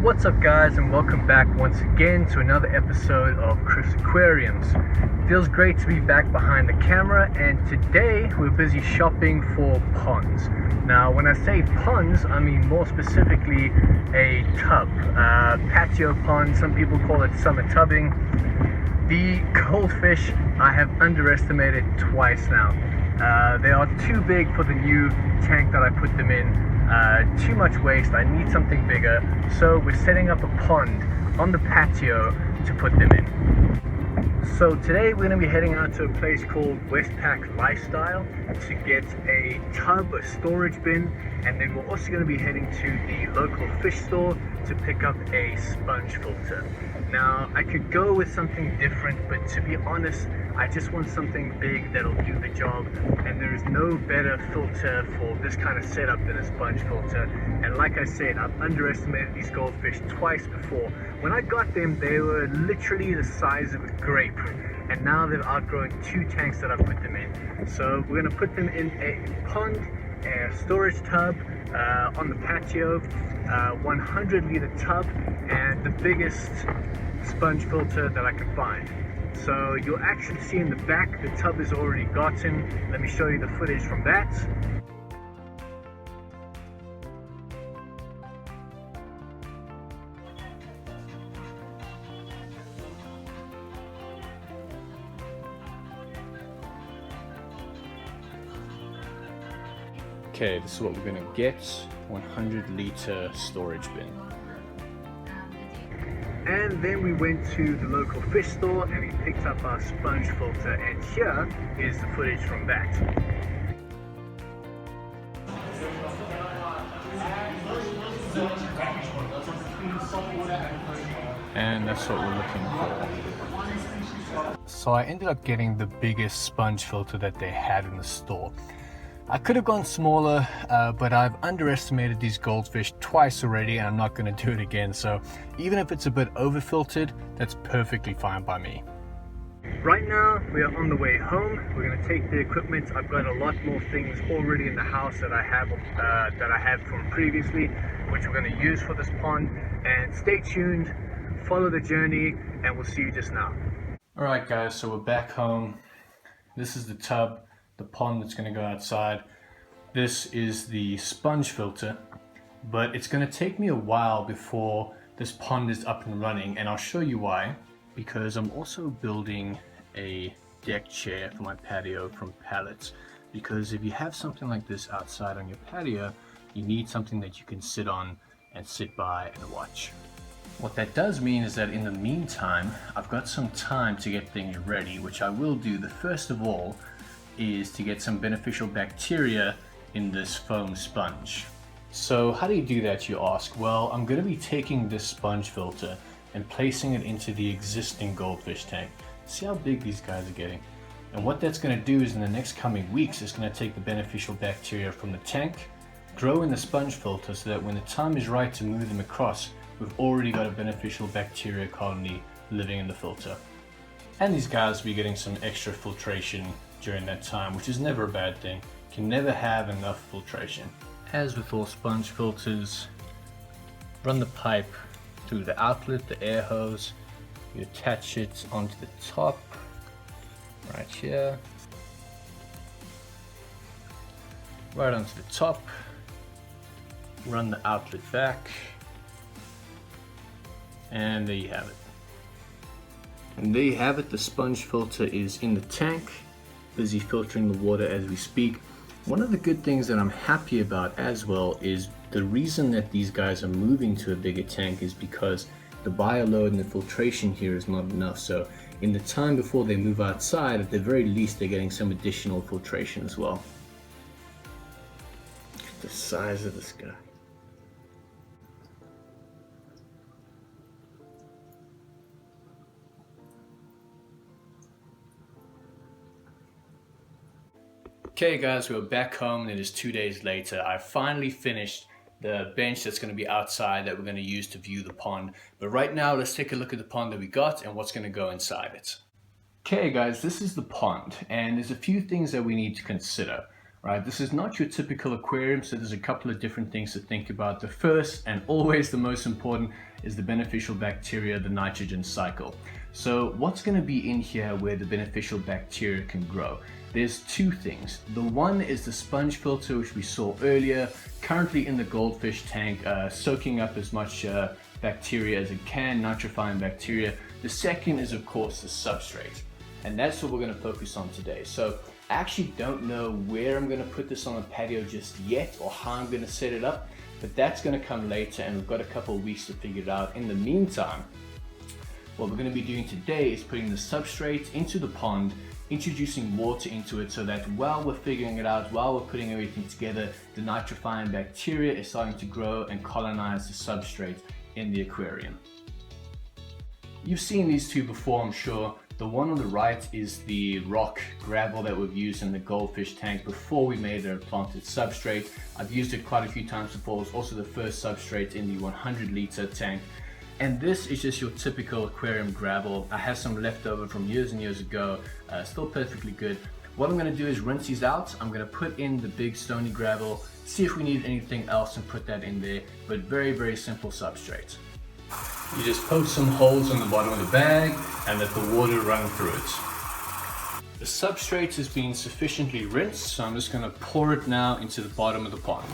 What's up guys, and welcome back once again to another episode of Chris Aquariums. Feels great to be back behind the camera, and today we're busy shopping for ponds. Now when I say ponds, I mean more specifically a tub, patio pond. Some people call it summer tubbing. The goldfish I have underestimated twice now. They are too big for the new tank that I put them in. Too much waste. I need something bigger, so we're setting up a pond on the patio to put them in. So today we're going to be heading out to a place called Westpac Lifestyle to get a tub, a storage bin, and then we're also going to be heading to the local fish store to pick up a sponge filter. Now I could go with something different, but to be honest, I just want something big that'll do the job, and there is no better filter for this kind of setup than a sponge filter. And like I said, I've underestimated these goldfish twice before. When I got them, they were literally the size of a grape, and now they've outgrown 2 tanks that I've put them in. So we're going to put them in a pond, a storage tub on the patio, 100-liter tub, and the biggest sponge filter that I can find. So you'll actually see in the back the tub is already gotten. Let me show you the footage from that. Okay, this is what we're gonna get, 100-liter storage bin. And then we went to the local fish store and we picked up our sponge filter, and here is the footage from that. And that's what we're looking for. So I ended up getting the biggest sponge filter that they had in the store. I could have gone smaller, but I've underestimated these goldfish twice already, and I'm not going to do it again. So even if it's a bit over-filtered, that's perfectly fine by me. Right now, we are on the way home. We're going to take the equipment. I've got a lot more things already in the house that I had from previously, which we're going to use for this pond. And stay tuned, follow the journey, and we'll see you just now. Alright guys, so we're back home. This is the tub, the pond that's going to go outside. This is the sponge filter, but it's going to take me a while before this pond is up and running, and I'll show you why. Because I'm also building a deck chair for my patio from pallets, because if you have something like this outside on your patio, you need something that you can sit on and sit by and watch. What that does mean is that in the meantime, I've got some time to get things ready, which I will do. The first of all is to get some beneficial bacteria in this foam sponge. So how do you do that, you ask? Well, I'm going to be taking this sponge filter and placing it into the existing goldfish tank. See how big these guys are getting? And what that's going to do is in the next coming weeks, it's going to take the beneficial bacteria from the tank, grow in the sponge filter, so that when the time is right to move them across, we've already got a beneficial bacteria colony living in the filter. And these guys will be getting some extra filtration during that time, which is never a bad thing. You can never have enough filtration. As with all sponge filters, run the pipe through the outlet, the air hose. You attach it onto the top, right here. Right onto the top. Run the outlet back. And there you have it. And there you have it, the sponge filter is in the tank, busy filtering the water as we speak. One of the good things that I'm happy about as well is the reason that these guys are moving to a bigger tank is because the bioload and the filtration here is not enough. So in the time before they move outside, at the very least, they're getting some additional filtration as well. Look at the size of this guy. Okay guys, we're back home and it is 2 days later. I finally finished the bench that's going to be outside that we're going to use to view the pond. But right now, let's take a look at the pond that we got and what's going to go inside it. Okay guys, this is the pond, and there's a few things that we need to consider. Right, this is not your typical aquarium, so there's a couple of different things to think about. The first and always the most important is the beneficial bacteria, the nitrogen cycle. So what's going to be in here where the beneficial bacteria can grow? There's two things. The one is the sponge filter, which we saw earlier, currently in the goldfish tank, soaking up as much bacteria as it can, nitrifying bacteria. The second is of course the substrate, and that's what we're going to focus on today. So I actually don't know where I'm going to put this on the patio just yet, or how I'm going to set it up, but that's going to come later, and we've got a couple of weeks to figure it out. In the meantime, what we're going to be doing today is putting the substrate into the pond, introducing water into it, so that while we're figuring it out, while we're putting everything together, the nitrifying bacteria is starting to grow and colonize the substrate in the aquarium. You've seen these two before, I'm sure. The one on the right is the rock gravel that we've used in the goldfish tank before we made a planted substrate. I've used it quite a few times before. It's also the first substrate in the 100-liter tank. And this is just your typical aquarium gravel. I have some leftover from years and years ago, still perfectly good. What I'm going to do is rinse these out. I'm going to put in the big stony gravel, see if we need anything else and put that in there, but very, very simple substrate. You just poke some holes on the bottom of the bag and let the water run through it. The substrate has been sufficiently rinsed, so I'm just going to pour it now into the bottom of the pond.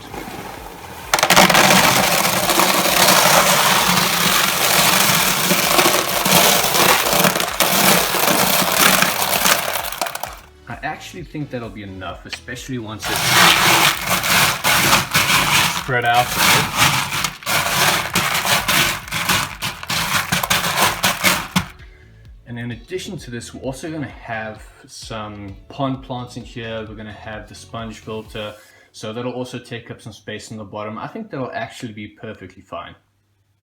I actually think that'll be enough, especially once it's spread out a bit. And in addition to this, we're also going to have some pond plants in here. We're going to have the sponge filter, so that'll also take up some space on the bottom. I think that'll actually be perfectly fine.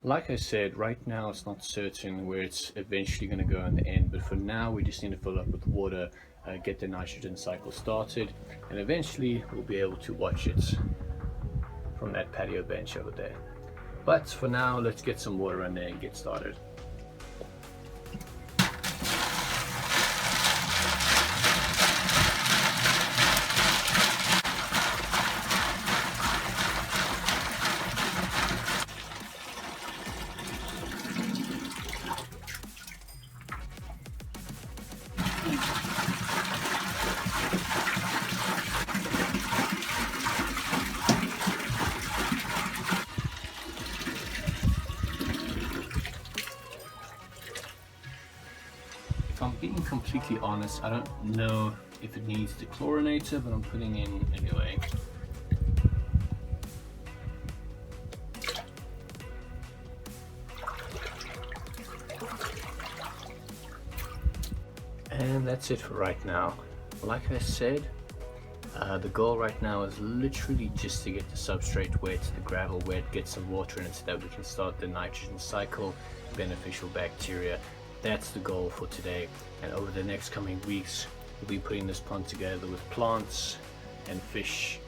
Like I said, right now it's not certain where it's eventually going to go in the end, but for now we just need to fill up with water, get the nitrogen cycle started, and eventually we'll be able to watch it from that patio bench over there. But for now, let's get some water in there and get started. If I'm being completely honest, I don't know if it needs dechlorinator, but I'm putting in anyway. And that's it for right now. Like I said, the goal right now is literally just to get the substrate wet, the gravel wet, get some water in it so that we can start the nitrogen cycle, beneficial bacteria. That's the goal for today, and over the next coming weeks we'll be putting this pond together with plants and fish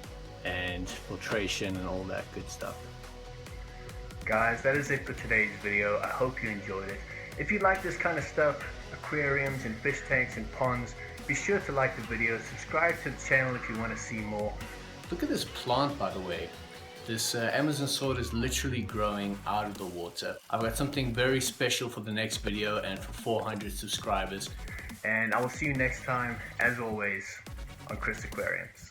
and filtration and all that good stuff. Guys, that is it for today's video. I hope you enjoyed it. If you like this kind of stuff, aquariums and fish tanks and ponds, be sure to like the video, subscribe to the channel if you want to see more. Look at this plant, by the way. This Amazon sword is literally growing out of the water. I've got something very special for the next video and for 400 subscribers. And I will see you next time, as always, on Chris Aquariums.